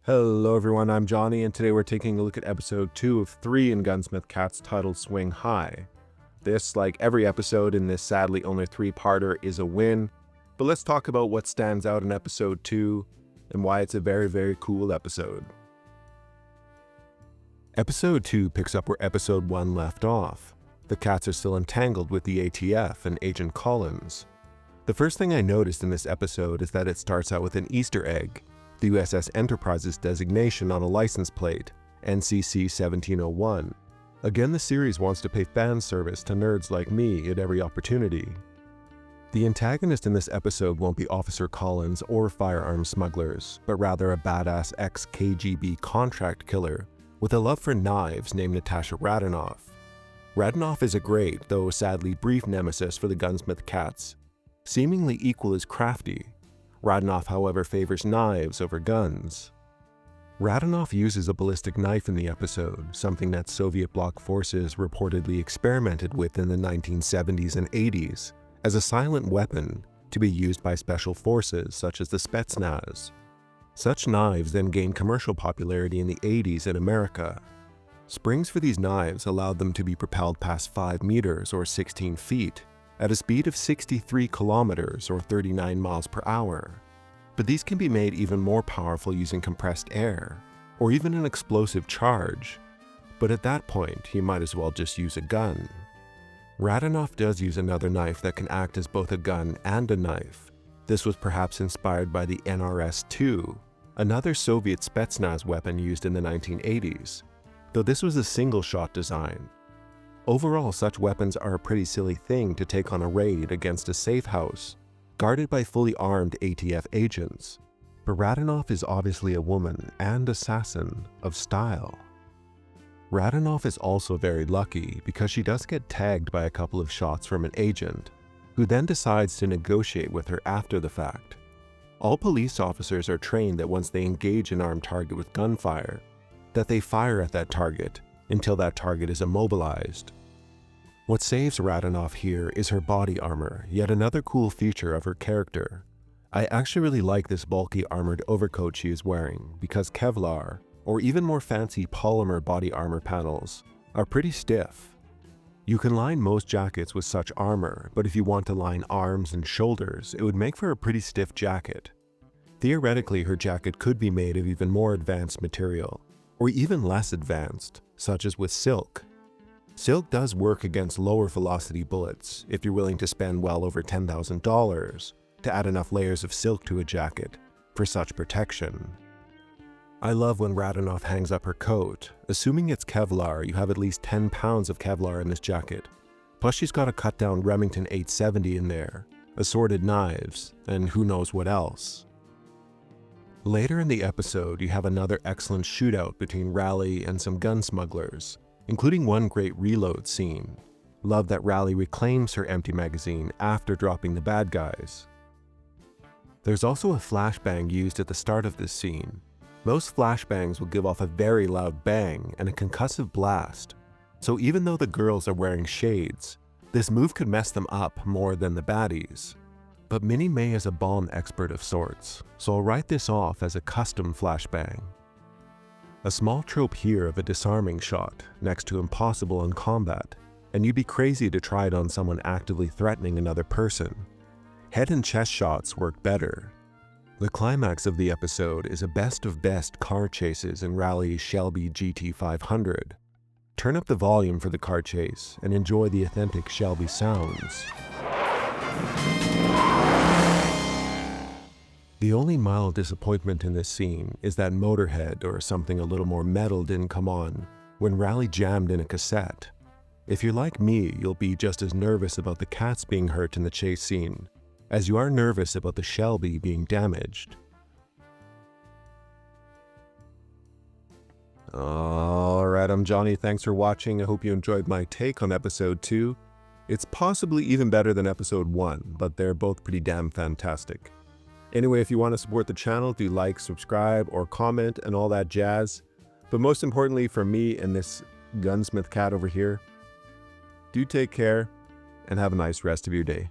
Hello everyone, I'm Johnny, and today we're taking a look at episode 2 of 3 in Gunsmith Cats titled Swing High. This, like every episode in this sadly only 3-parter, is a win, but let's talk about what stands out in episode 2 and why it's a very cool episode. Episode 2 picks up where episode 1 left off. The cats are still entangled with the ATF and Agent Collins. The first thing I noticed in this episode is that it starts out with an Easter egg. The USS Enterprise's designation on a license plate, NCC 1701. Again, the series wants to pay fan service to nerds like me at every opportunity. The antagonist in this episode won't be Officer Collins or firearms smugglers, but rather a badass ex-KGB contract killer with a love for knives named Natasha Radanoff. Radanoff is a great, though sadly brief nemesis for the Gunsmith Cats, seemingly equal as crafty. Radanoff, however, favors knives over guns. Radanoff uses a ballistic knife in the episode, something that Soviet bloc forces reportedly experimented with in the 1970s and 80s, as a silent weapon to be used by special forces such as the Spetsnaz. Such knives then gained commercial popularity in the 80s in America. Springs for these knives allowed them to be propelled past 5 meters or 16 feet, at a speed of 63 kilometers or 39 miles per hour. But these can be made even more powerful using compressed air, or even an explosive charge. But at that point, you might as well just use a gun. Radanoff does use another knife that can act as both a gun and a knife. This was perhaps inspired by the NRS-2, another Soviet Spetsnaz weapon used in the 1980s, though this was a single-shot design. Overall, such weapons are a pretty silly thing to take on a raid against a safe house, guarded by fully armed ATF agents. But Radanoff is obviously a woman and assassin of style. Radanoff is also very lucky because she does get tagged by a couple of shots from an agent, who then decides to negotiate with her after the fact. All police officers are trained that once they engage an armed target with gunfire, that they fire at that target until that target is immobilized. What saves Radanoff here is her body armor, yet another cool feature of her character. I actually really like this bulky armored overcoat she is wearing because Kevlar, or even more fancy polymer body armor panels, are pretty stiff. You can line most jackets with such armor, but if you want to line arms and shoulders, it would make for a pretty stiff jacket. Theoretically, her jacket could be made of even more advanced material, or even less advanced, such as with silk. Silk does work against lower velocity bullets if you're willing to spend well over $10,000 to add enough layers of silk to a jacket for such protection. I love when Radanoff hangs up her coat. Assuming it's Kevlar, you have at least 10 pounds of Kevlar in this jacket. Plus she's got a cut down Remington 870 in there, assorted knives, and who knows what else. Later in the episode, you have another excellent shootout between Raleigh and some gun smugglers, including one great reload scene. Love that Raleigh reclaims her empty magazine after dropping the bad guys. There's also a flashbang used at the start of this scene. Most flashbangs will give off a very loud bang and a concussive blast, so even though the girls are wearing shades, this move could mess them up more than the baddies. But Minnie May is a bomb expert of sorts, so I'll write this off as a custom flashbang. A small trope here of a disarming shot, next to impossible in combat, and you'd be crazy to try it on someone actively threatening another person. Head and chest shots work better. The climax of the episode is a best of best car chases in Raleigh's Shelby GT500. Turn up the volume for the car chase and enjoy the authentic Shelby sounds. The only mild disappointment in this scene is that Motorhead or something a little more metal didn't come on when Raleigh jammed in a cassette. If you're like me, you'll be just as nervous about the cats being hurt in the chase scene as you are nervous about the Shelby being damaged. Alright, I'm Johnny, thanks for watching. I hope you enjoyed my take on episode 2. It's possibly even better than episode 1, but they're both pretty damn fantastic. Anyway, if you want to support the channel, do like, subscribe, or comment, and all that jazz. But most importantly for me and this Gunsmith cat over here, do take care and have a nice rest of your day.